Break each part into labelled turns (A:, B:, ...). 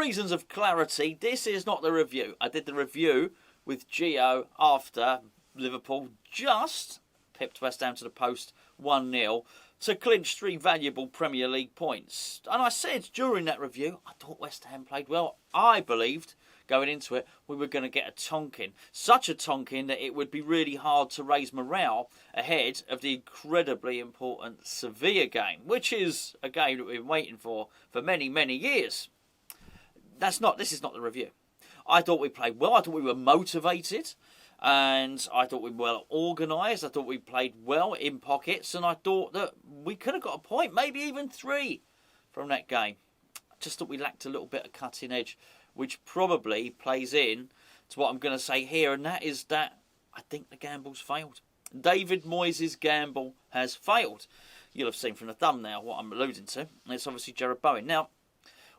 A: reasons of clarity, this is not the review. I did the review with Gio after Liverpool just pipped West Ham to the post 1-0 to clinch 3 valuable Premier League points. And I said during that review, I thought West Ham played well. I believed, going into it, we were going to get a tonking. Such a tonking that it would be really hard to raise morale ahead of the incredibly important Sevilla game, which is a game that we've been waiting for many, many years. This is not the review. I thought we played well. I thought we were motivated. And I thought we were well organised. I thought we played well in pockets. And I thought that we could have got a point, maybe even 3 from that game. I just thought we lacked a little bit of cutting edge, which probably plays in to what I'm going to say here. And that is that I think the gamble's failed. David Moyes' gamble has failed. You'll have seen from the thumbnail what I'm alluding to. And it's obviously Jarrod Bowen. Now,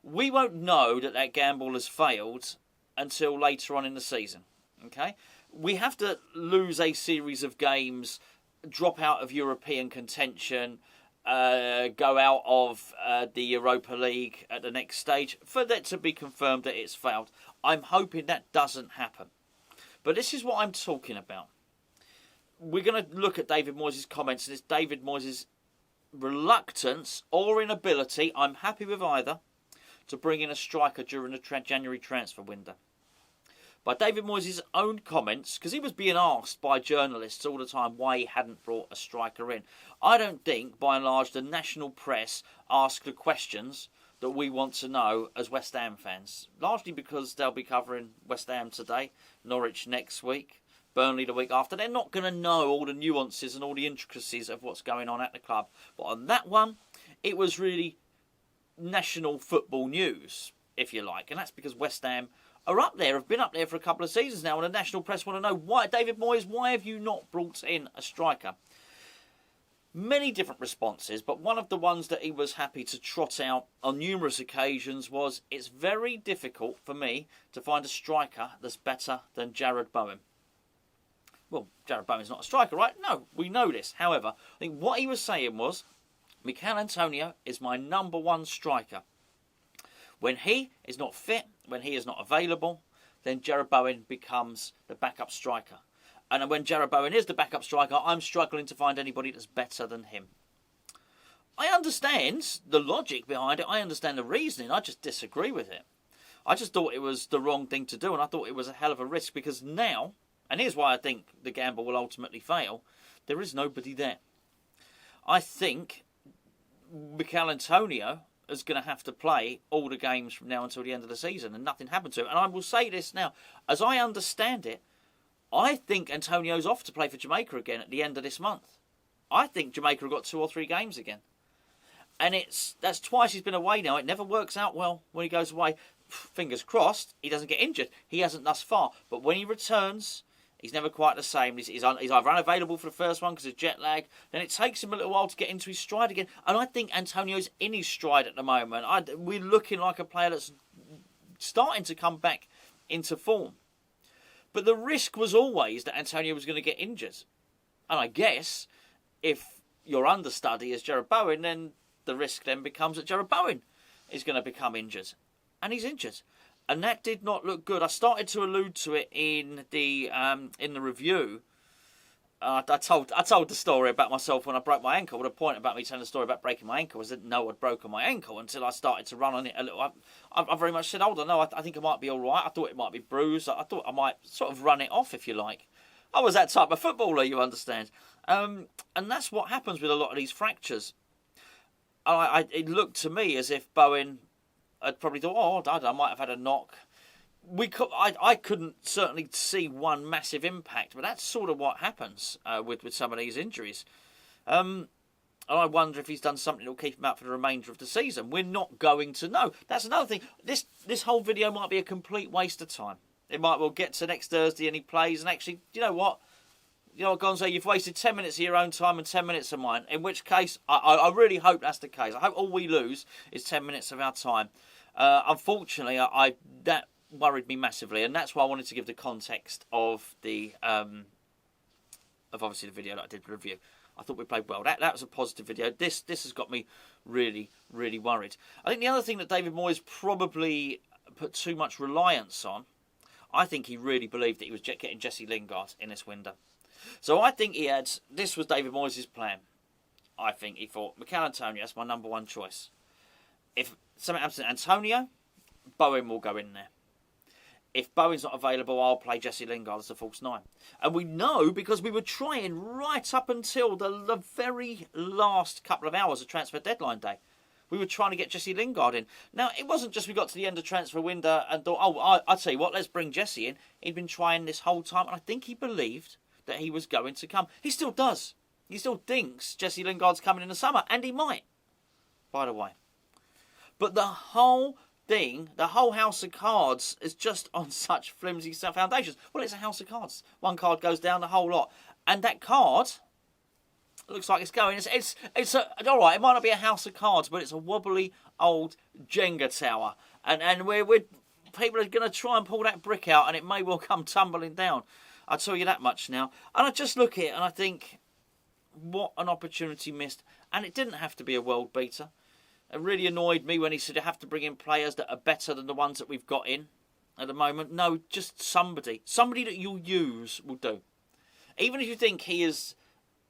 A: we won't know that gamble has failed until later on in the season. Okay? We have to lose a series of games, drop out of European contention, go out of the Europa League at the next stage for that to be confirmed that it's failed. I'm hoping that doesn't happen. But this is what I'm talking about. We're going to look at David Moyes' comments, and it's David Moyes' reluctance or inability, I'm happy with either, to bring in a striker during the January transfer window. By David Moyes' own comments, because he was being asked by journalists all the time why he hadn't brought a striker in. I don't think, by and large, the national press ask the questions that we want to know as West Ham fans. Largely because they'll be covering West Ham today, Norwich next week, Burnley the week after. They're not going to know all the nuances and all the intricacies of what's going on at the club. But on that one, it was really national football news, if you like. And that's because West Ham are up there, have been up there for a couple of seasons now, and the national press want to know, why, David Moyes, why have you not brought in a striker? Many different responses, but one of the ones that he was happy to trot out on numerous occasions was, it's very difficult for me to find a striker that's better than Jarrod Bowen. Well, Jarrod Bowen's not a striker, right? No, we know this. However, I think what he was saying was, Michail Antonio is my number 1 striker. When he is not fit, when he is not available, then Jarrod Bowen becomes the backup striker. And when Jarrod Bowen is the backup striker, I'm struggling to find anybody that's better than him. I understand the logic behind it. I understand the reasoning. I just disagree with it. I just thought it was the wrong thing to do, and I thought it was a hell of a risk because now, and here's why I think the gamble will ultimately fail, there is nobody there. I think Michail Antonio is going to have to play all the games from now until the end of the season, and nothing happened to him. And I will say this now, as I understand it, I think Antonio's off to play for Jamaica again at the end of this month. I think Jamaica have got 2 or 3 games again. And that's twice he's been away now. It never works out well when he goes away. Fingers crossed, he doesn't get injured. He hasn't thus far. But when he returns, he's never quite the same. He's either unavailable for the first one because of jet lag. Then it takes him a little while to get into his stride again. And I think Antonio's in his stride at the moment. We're looking like a player that's starting to come back into form. But the risk was always that Antonio was going to get injured. And I guess if your understudy is Jarrod Bowen, then the risk then becomes that Jarrod Bowen is going to become injured. And he's injured. And that did not look good. I started to allude to it in the review. I told the story about myself when I broke my ankle. The point about me telling the story about breaking my ankle was I didn't know I'd broken my ankle until I started to run on it a little. I very much said, hold on, no, I think I might be all right. I thought it might be bruised. I thought I might sort of run it off, if you like. I was that type of footballer, you understand. And that's what happens with a lot of these fractures. It looked to me as if Bowen had probably thought, oh, I don't know, I might have had a knock. I couldn't certainly see one massive impact, but that's sort of what happens with some of these injuries. And I wonder if he's done something that will keep him out for the remainder of the season. We're not going to know. That's another thing. This whole video might be a complete waste of time. It might well get to next Thursday and he plays, and actually, you know what? Gonzo, you've wasted 10 minutes of your own time and 10 minutes of mine, in which case, I really hope that's the case. I hope all we lose is 10 minutes of our time. Unfortunately, that worried me massively, and that's why I wanted to give the context of obviously the video that I did review. I thought we played well. That was a positive video. This has got me really, really worried. I think the other thing that David Moyes probably put too much reliance on. I think he really believed that he was getting Jesse Lingard in this window. So I think this was David Moyes' plan. I think he thought, Michail Antonio, that's my number one choice. If something happens to Antonio, Bowen will go in there. If Bowen's not available, I'll play Jesse Lingard as a false nine. And we know because we were trying right up until the very last couple of hours of transfer deadline day. We were trying to get Jesse Lingard in. Now, it wasn't just we got to the end of transfer window and thought, I'll tell you what, let's bring Jesse in. He'd been trying this whole time, and I think he believed that he was going to come. He still does. He still thinks Jesse Lingard's coming in the summer, and he might, by the way. But the whole thing, the whole house of cards is just on such flimsy foundations. Well, it's a house of cards. One card goes down, the whole lot. And that card looks like it's going. It's all right. It might not be a house of cards, but it's a wobbly old Jenga tower, and we're people are going to try and pull that brick out, and it may well come tumbling down. I'll tell you that much now. And I just look at it and I think, what an opportunity missed. And it didn't have to be a world beater. It really annoyed me when he said you have to bring in players that are better than the ones that we've got in at the moment. No, just somebody that you'll use will do. Even if you think he is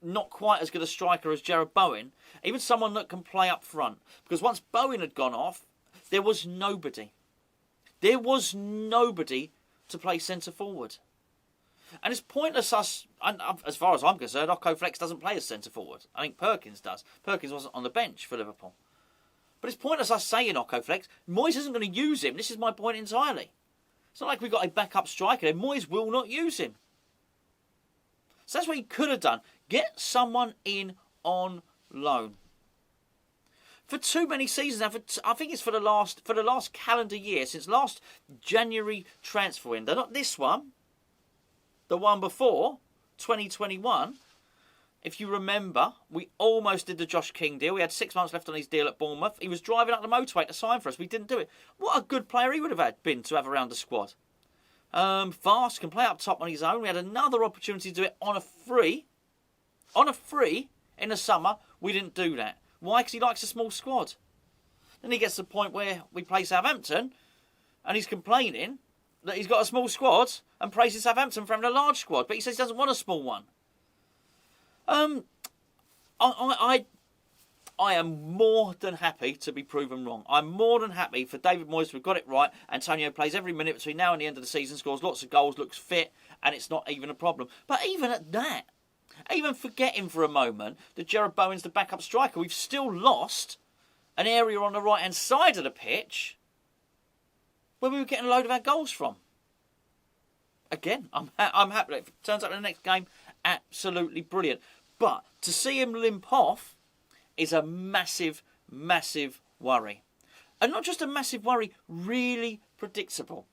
A: not quite as good a striker as Jarrod Bowen, even someone that can play up front. Because once Bowen had gone off, there was nobody. There was nobody to play centre forward. And it's pointless as far as I'm concerned, Occo Flex doesn't play as centre forward. I think Perkins does. Perkins wasn't on the bench for Liverpool. But it's pointless us saying Occo Flex. Moyes isn't going to use him. This is my point entirely. It's not like we've got a backup striker. Moyes will not use him. So that's what he could have done. Get someone in on loan. For too many seasons now, I think it's for the last calendar year, since last January transfer window, not this one, the one before, 2021, if you remember, we almost did the Josh King deal. We had 6 months left on his deal at Bournemouth. He was driving up the motorway to sign for us. We didn't do it. What a good player he would have been to have around the squad. Fast, can play up top on his own. We had another opportunity to do it on a free. On a free in the summer. We didn't do that. Why? Because he likes a small squad. Then he gets to the point where we play Southampton and he's complaining that he's got a small squad and praises Southampton for having a large squad. But he says he doesn't want a small one. I am more than happy to be proven wrong. I'm more than happy for David Moyes to have got it right. Antonio plays every minute between now and the end of the season, scores lots of goals, looks fit, and it's not even a problem. But even at that, even forgetting for a moment that Jarrod Bowen's the backup striker, we've still lost an area on the right-hand side of the pitch where we were getting a load of our goals from. Again, I'm happy. If it turns up in the next game, absolutely brilliant. But to see him limp off is a massive, massive worry. And not just a massive worry, really predictable.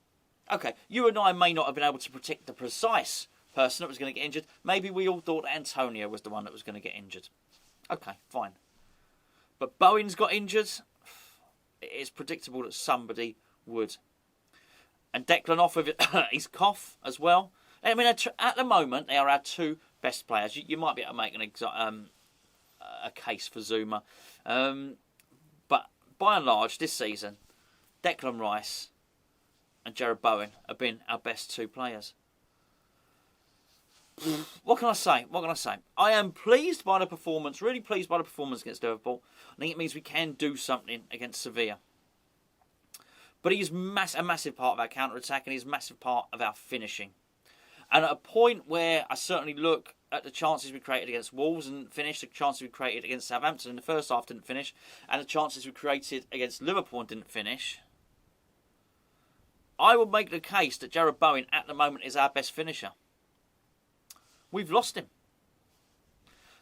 A: Okay, you and I may not have been able to predict the precise person that was going to get injured. Maybe we all thought Antonio was the one that was going to get injured. Okay, fine. But Bowen's got injured. It's predictable that somebody would. And Declan off with his cough as well. I mean, at the moment, they are our two best players. You might be able to make a case for Zuma. But by and large, this season, Declan Rice and Jarrod Bowen have been our best two players. What can I say? I am pleased by the performance, really pleased by the performance against Liverpool. I think it means we can do something against Sevilla. But he's a massive part of our counter-attack and he's a massive part of our finishing. And at a point where I certainly look at the chances we created against Wolves and didn't finish, the chances we created against Southampton in the first half didn't finish, and the chances we created against Liverpool and didn't finish, I would make the case that Jarrod Bowen at the moment is our best finisher. We've lost him.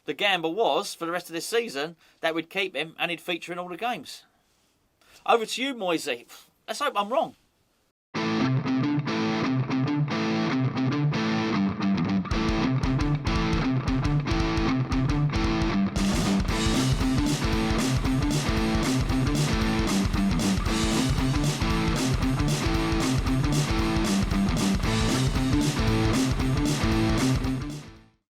A: The gamble was, for the rest of this season, that we'd keep him and he'd feature in all the games. Over to you, Moisey. Let's hope I'm wrong.